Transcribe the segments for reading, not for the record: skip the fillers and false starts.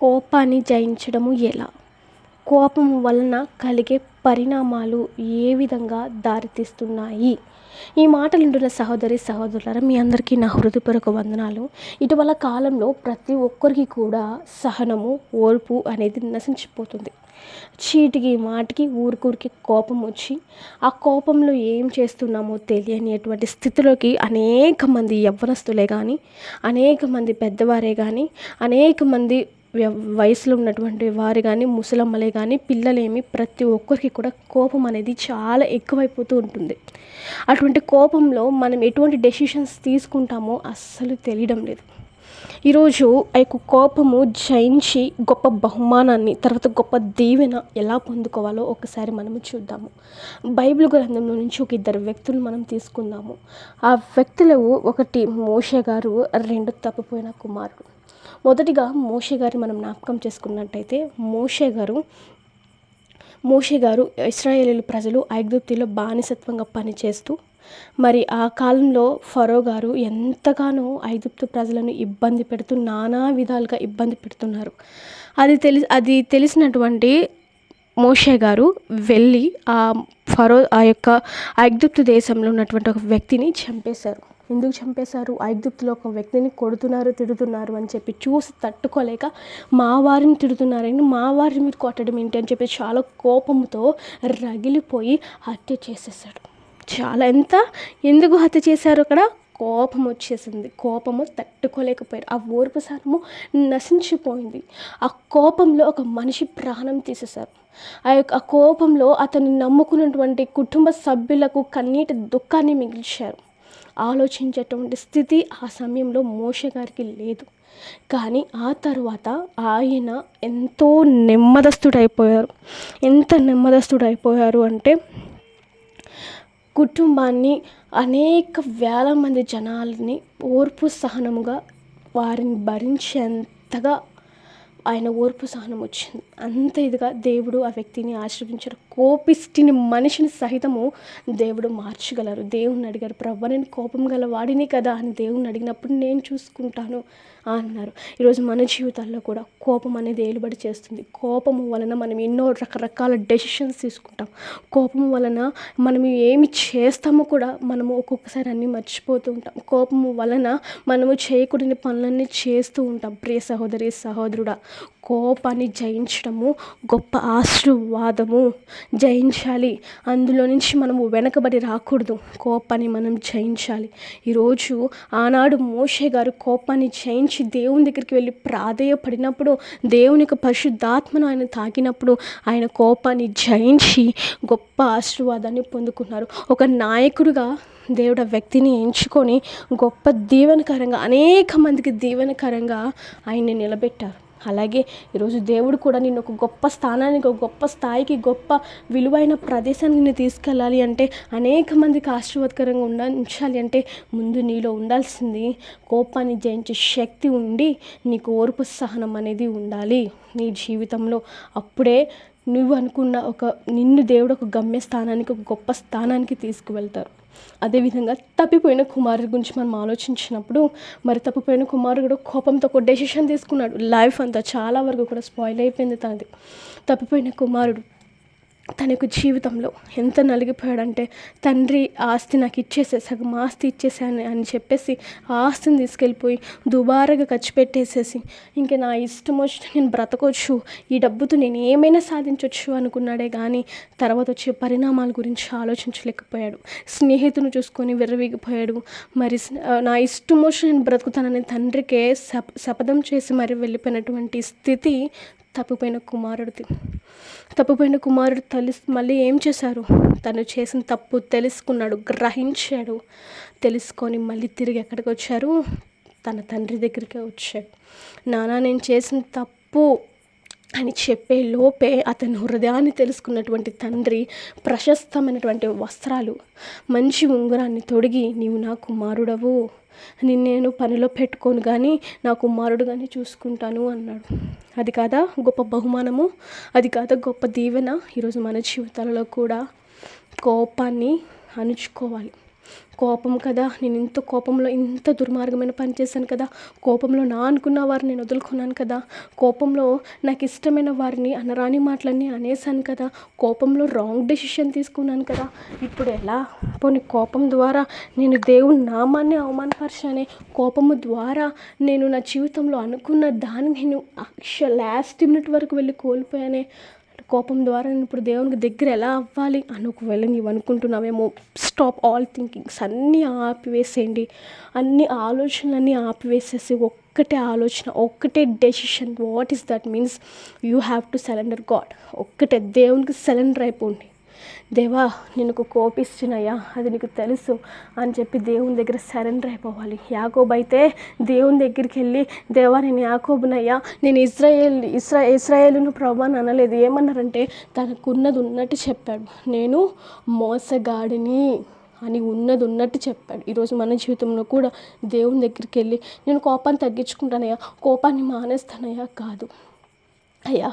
కోపాన్ని జయించడము ఎలా? కోపం వలన కలిగే పరిణామాలు ఏ విధంగా దారితీస్తున్నాయి? ఈ మాటలు వింటున్న సహోదరి సహోదరులారా, మీ అందరికీ నా హృదయపూర్వక వందనాలు. ఇటీవల కాలంలో ప్రతి ఒక్కరికి కూడా సహనము, ఓర్పు అనేది నశించిపోతుంది. చీటికి మాటికి ఊరికూరికి కోపం వచ్చి ఆ కోపంలో ఏం చేస్తున్నామో తెలియనిటువంటి స్థితిలోకి అనేక మంది యవ్వనస్తులే కానీ, అనేక మంది పెద్దవారే కానీ, అనేక మంది వయసులో ఉన్నటువంటి వారు కానీ, ముసలమ్మలే కానీ, పిల్లలేమి, ప్రతి ఒక్కరికి కూడా కోపం అనేది చాలా ఎక్కువైపోతూ ఉంటుంది. అటువంటి కోపంలో మనం ఎటువంటి డెసిషన్స్ తీసుకుంటామో అస్సలు తెలియడం లేదు. ఈరోజు ఆ యొక్క కోపము జయించి గొప్ప బహుమానాన్ని, తర్వాత గొప్ప దీవెన ఎలా పొందుకోవాలో ఒకసారి మనము చూద్దాము. బైబిల్ గ్రంథంలో నుంచి ఒక ఇద్దరు వ్యక్తులు మనం తీసుకుందాము. ఆ వ్యక్తులు, ఒకటి మోషే గారు, రెండు తప్పిపోయిన కుమారుడు. మొదటిగా మోషే గారిని మనం జ్ఞాపకం చేసుకున్నట్టయితే, మోషే గారు ఇశ్రాయేలీయుల ప్రజలు ఐగుప్తులో బానిసత్వంగా పనిచేస్తూ, మరి ఆ కాలంలో ఫరో గారు ఎంతగానో ఐగుప్తు ప్రజలను ఇబ్బంది పెడుతూ నానా విధాలుగా ఇబ్బంది పెడుతున్నారు. అది తెలిసినటువంటి మోషే గారు వెళ్ళి ఆ యొక్క ఐగుప్తు దేశంలో ఉన్నటువంటి ఒక వ్యక్తిని చంపేశారు. ఎందుకు చంపేశారు? ఐగుప్తులో ఒక వ్యక్తిని కొడుతున్నారు, తిడుతున్నారు అని చెప్పి చూసి తట్టుకోలేక, మా వారిని తిడుతున్నారని, మా వారిని మీరు కొట్టడం ఏంటి అని చెప్పి చాలా కోపంతో రగిలిపోయి హత్య చేసేసాడు. ఎందుకు హత్య చేశారు? అక్కడ కోపం వచ్చేసింది. కోపము తట్టుకోలేకపోయారు. ఆ ఓర్పు సహనము నశించిపోయింది. ఆ కోపంలో ఒక మనిషి ప్రాణం తీసేశారు. ఆ కోపంలో అతన్ని నమ్ముకున్నటువంటి కుటుంబ సభ్యులకు కన్నీటి దుఃఖాన్ని మిగిల్చారు. ఆలోచించేటువంటి స్థితి ఆ సమయంలో మోషే గారికి లేదు. కానీ ఆ తర్వాత ఆయన ఎంతో నెమ్మదస్తుడైపోయారు. ఎంత నెమ్మదస్తుడైపోయారు అంటే, కుటుంబాన్ని, అనేక వేల మంది జనాల్ని ఓర్పు సహనముగా వారిని భరించేంతగా ఆయన ఓర్పు సహనం వచ్చింది. అంత ఇదిగా దేవుడు ఆ వ్యక్తిని ఆశీర్వదించారు. కోపిష్టిని మనిషిని సహితము దేవుడు మార్చగలరు. దేవుణ్ణి అడిగారు, ప్రభువా నేను కోపం గల వాడిని కదా అని దేవుణ్ణి అడిగినప్పుడు, నేను చూసుకుంటాను అన్నారు. ఈరోజు మన జీవితాల్లో కూడా కోపం అనేది ఏలుబడి చేస్తుంది. కోపము వలన మనం ఎన్నో రకరకాల డెసిషన్స్ తీసుకుంటాం. కోపం వలన మనం ఏమి చేస్తామో కూడా మనము ఒక్కొక్కసారి అన్నీ మర్చిపోతూ ఉంటాం. కోపము వలన మనము చేయకూడని పనులన్నీ చేస్తూ ఉంటాం. ప్రియ సహోదరి సహోదరుడా, కోపాన్ని జయించడము గొప్ప ఆశీర్వాదము. జయించాలి. అందులో నుంచి మనము వెనకబడి రాకూడదు. కోపాన్ని మనం జయించాలి. ఈరోజు ఆనాడు మోషే గారు కోపాన్ని జయించి దేవుని దగ్గరికి వెళ్ళి ప్రాధేయపడినప్పుడు, దేవుని యొక్క పరిశుద్ధాత్మను ఆయన తాకినప్పుడు, ఆయన కోపాన్ని జయించి గొప్ప ఆశీర్వాదాన్ని పొందుకున్నారు. ఒక నాయకుడిగా దేవుడు ఆ వ్యక్తిని ఎంచుకొని గొప్ప దీవెనకరంగా, అనేక మందికి దీవెనకరంగా ఆయన్ని నిలబెట్టారు. అలాగే ఈరోజు దేవుడు కూడా నిన్ను ఒక గొప్ప స్థానానికి, ఒక గొప్ప స్థాయికి, గొప్ప విలువైన ప్రదేశానికి నిన్ను తీసుకెళ్ళాలి అంటే, అనేక మందికి ఆశీర్వాదకరంగా ఉంచాలి అంటే, ముందు నీలో ఉండాల్సింది కోపాన్ని జయించే శక్తి ఉండి, నీకు ఓర్పు సహనం అనేది ఉండాలి నీ జీవితంలో. అప్పుడే నువ్వు అనుకున్న నిన్ను దేవుడు ఒక గమ్యస్థానానికి, ఒక గొప్ప స్థానానికి తీసుకువెళ్తారు. అదేవిధంగా తప్పిపోయిన కుమారుడి గురించి మనం ఆలోచించినప్పుడు, మరి తప్పిపోయిన కుమారుడు కోపంతో ఒక డెసిషన్ తీసుకున్నాడు. లైఫ్ అంతా చాలా వరకు కూడా స్పాయిల్ అయిపోయింది తనది. తప్పిపోయిన కుమారుడు తన యొక్క జీవితంలో ఎంత నలిగిపోయాడంటే, తండ్రి ఆస్తి నాకు సగం ఆస్తి ఇచ్చేసాను అని చెప్పేసి ఆ ఆస్తిని తీసుకెళ్ళిపోయి దుబారాగా ఖర్చు పెట్టేసేసి, ఇంకా నా ఇష్టం వచ్చి నేను బ్రతకొచ్చు, ఈ డబ్బుతో నేను ఏమైనా సాధించవచ్చు అనుకున్నాడే కానీ తర్వాత వచ్చే పరిణామాల గురించి ఆలోచించలేకపోయాడు. స్నేహితుని చూసుకొని విర్రవీగిపోయాడు. మరి నా ఇష్టం వచ్చి నేను బ్రతుకుతానని తండ్రికే శపథం చేసి మరి వెళ్ళిపోయినటువంటి స్థితి తప్పిపోయిన కుమారుడు మళ్ళీ ఏం చేశారు? తను చేసిన తప్పు తెలుసుకున్నాడు, గ్రహించాడు. తెలుసుకొని మళ్ళీ తిరిగి ఎక్కడికి వచ్చారు? తన తండ్రి దగ్గరికే వచ్చాడు. నాన్న నేను చేసిన తప్పు అని చెప్పే లోపే అతని హృదయాన్ని తెలుసుకున్నటువంటి తండ్రి ప్రశస్తమైనటువంటి వస్త్రాలు, మంచి ఉంగరాన్ని తొడిగి, నీవు నా కుమారుడవు, నేను పనిలో పెట్టుకోను కానీ నా కుమారుడు కానీ చూసుకుంటాను అన్నాడు. అది కాదా గొప్ప బహుమానము? అది కాదా గొప్ప దీవెన? ఈరోజు మన జీవితాలలో కూడా కోపాన్ని అణుచుకోవాలి. కోపం కదా, నేను ఇంత కోపంలో ఇంత దుర్మార్గమైన పని చేశాను కదా, కోపంలో నా అనుకున్న వారిని నేను వదులుకున్నాను కదా, కోపంలో నాకు ఇష్టమైన వారిని అనరాని మాటలన్నీ అనేసాను కదా, కోపంలో రాంగ్ డెసిషన్ తీసుకున్నాను కదా, ఇప్పుడు ఎలా? పోనీ కోపం ద్వారా నేను దేవుని నామాన్ని అవమానపరిచానే, కోపము ద్వారా నేను నా జీవితంలో అనుకున్న దాన్ని నేను లాస్ట్ మినిట్ వరకు వెళ్ళి కోల్పోయానే, కోపం ద్వారా నేను ఇప్పుడు దేవునికి దగ్గర ఎలా అవ్వాలి అని ఒకవేళ నీవు అనుకుంటున్నావేమో, స్టాప్ ఆల్ థింకింగ్స్ అన్నీ ఆపివేసేయండి. అన్ని ఆలోచనలన్నీ ఆపివేసేసి ఒక్కటే ఆలోచన, ఒక్కటే decision. What is that means? You have to surrender God. ఒక్కటే దేవునికి సరెండర్ అయిపోండి. దేవా నేను కోపిస్తున్నాయా, అది నీకు తెలుసు అని చెప్పి దేవుని దగ్గర సరెండర్ అయిపోవాలి. యాకోబు అయితే దేవుని దగ్గరికి వెళ్ళి, దేవా నేను యాకోబునయ్యా, నేను ఇశ్రాయేలును ప్రభు అని అనలేదు. ఏమన్నారంటే తనకున్నది ఉన్నట్టు చెప్పాడు, నేను మోసగాడిని అని ఉన్నట్టు చెప్పాడు. ఈరోజు మన జీవితంలో కూడా దేవుని దగ్గరికి వెళ్ళి నేను కోపాన్ని తగ్గించుకుంటానయ్యా, కోపాన్ని మానేస్తానయ్యా కాదు, అయ్యా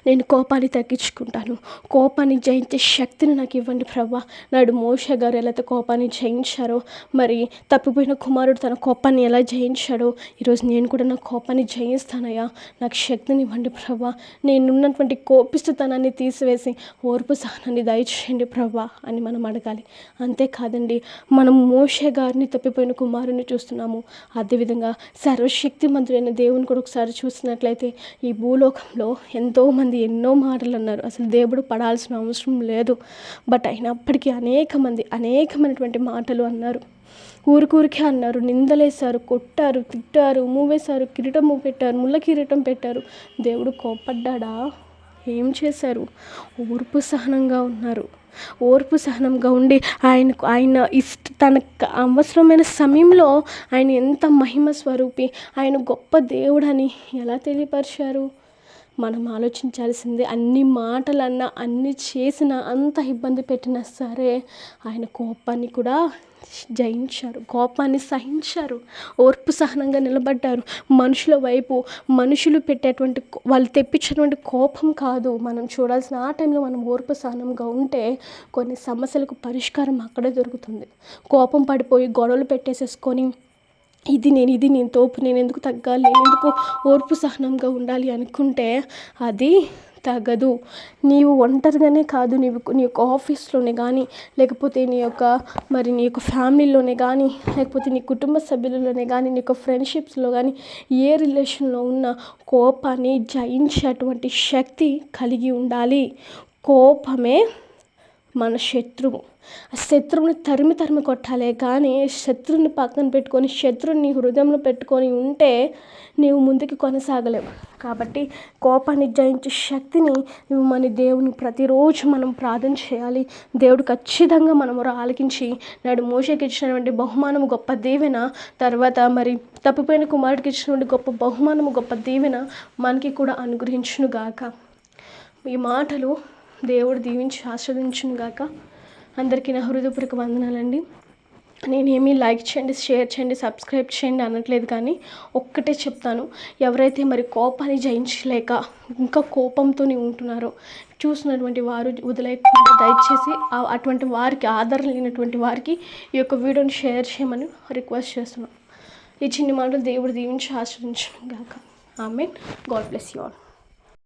నేను కోపాన్ని తగ్గించుకుంటాను, కోపాన్ని జయించే శక్తిని నాకు ఇవ్వండి ప్రభా. నాడు మోషే గారు ఎలా కోపాన్ని జయించారో, మరి తప్పిపోయిన కుమారుడు తన కోపాన్ని ఎలా జయించాడో, ఈరోజు నేను కూడా నా కోపాన్ని జయిస్తానయ్యా, నాకు శక్తిని ఇవ్వండి ప్రభా. నేనున్నటువంటి కోపిస్తనాన్ని తీసివేసి ఓర్పు సహనాన్ని దయచేయండి ప్రభా అని మనం అడగాలి. అంతేకాదండి, మనం మోషే గారిని తప్పిపోయిన కుమారుని చూస్తున్నాము, అదేవిధంగా సర్వశక్తిమంతుడైన దేవుని కూడా ఒకసారి చూసినట్లయితే ఈ భూలోకంలో ఎంతోమంది ఎన్నో మాటలు అన్నారు, అసలు దేవుడు పడాల్సిన అవసరం లేదు. బట్ అయినప్పటికీ అనేకమైనటువంటి మాటలు అన్నారు, ఊరికే అన్నారు, నిందలేశారు, కొట్టారు, తిట్టారు, మూవేశారు, కిరీటం పెట్టారు, ముళ్ళ కిరీటం పెట్టారు. దేవుడు కోపడ్డా? ఏం చేశారు? ఓర్పు సహనంగా ఉన్నారు. ఓర్పు సహనంగా ఉండి ఆయన తనకు అవసరమైన సమయంలో ఆయన ఎంత మహిమ స్వరూపి, ఆయన గొప్ప దేవుడని ఎలా తెలియపరిచారు? మనం ఆలోచించాల్సిందే. అన్ని మాటలన్నా, అన్ని చేసినా, అంత ఇబ్బంది పెట్టినా సరే ఆయన కోపాన్ని కూడా జయించారు, కోపాన్ని సహించారు, ఓర్పు సహనంగా నిలబడ్డారు. మనుషుల వైపు మనుషులు పెట్టేటువంటి, వాళ్ళు తెప్పించేటువంటి కోపం కాదు మనం చూడాల్సిన. ఆ టైంలో మనం ఓర్పు సహనంగా ఉంటే కొన్ని సమస్యలకు పరిష్కారం అక్కడే దొరుకుతుంది. కోపం పడిపోయి గొడవలు పెట్టేసేసుకొని ఇది నేను తోపు, నేను ఎందుకు తగ్గాలి, నేను ఎందుకు ఓర్పు సహనంగా ఉండాలి అనుకుంటే అది తగదు. నీవు ఒంటరిగానే కాదు, నీ యొక్క ఆఫీస్లోనే కానీ, లేకపోతే నీ యొక్క ఫ్యామిలీలోనే కానీ, లేకపోతే నీ కుటుంబ సభ్యులలోనే కానీ, నీ యొక్క ఫ్రెండ్షిప్స్లో కానీ, ఏ రిలేషన్లో ఉన్న కోపాన్ని జయించేటువంటి శక్తి కలిగి ఉండాలి. కోపమే మన శత్రువు. ఆ శత్రువుని తరిమి కొట్టాలే కానీ శత్రువుని పక్కన పెట్టుకొని, శత్రువుని హృదయంలో పెట్టుకొని ఉంటే నీవు ముందుకు కొనసాగలేవు. కాబట్టి కోపాన్ని జయించే శక్తిని మన దేవుని ప్రతిరోజు మనం ప్రార్థన చేయాలి. దేవుడు ఖచ్చితంగా మనము ఆలకించి నాడు మోషేకి ఇచ్చినటువంటి బహుమానము గొప్ప దీవెన, తర్వాత మరి తప్పిపోయిన కుమారుడికి ఇచ్చినటువంటి గొప్ప బహుమానము, గొప్ప దీవెన మనకి కూడా అనుగ్రహించును గాక. ఈ మాటలు దేవుడు దీవించి ఆస్వాదించును గాక. అందరికీ నా హృదయపూర్వక వందనాలండి. నేనేమీ లైక్ చేయండి, షేర్ చేయండి, సబ్స్క్రైబ్ చేయండి అనట్లేదు, కానీ ఒక్కటే చెప్తాను, ఎవరైతే మరి కోపాన్ని జయించలేక ఇంకా కోపంతోనే ఉంటున్నారో చూసినటువంటి వారు వదిలేయకుండా దయచేసి అటువంటి వారికి, ఆధారం లేనటువంటి వారికి ఈ యొక్క వీడియోని షేర్ చేయమని రిక్వెస్ట్ చేస్తున్నాను. ఈ చిన్న మాటలు దేవుడు దీవించి ఆశ్రయించును గాక. Amen. God bless you all.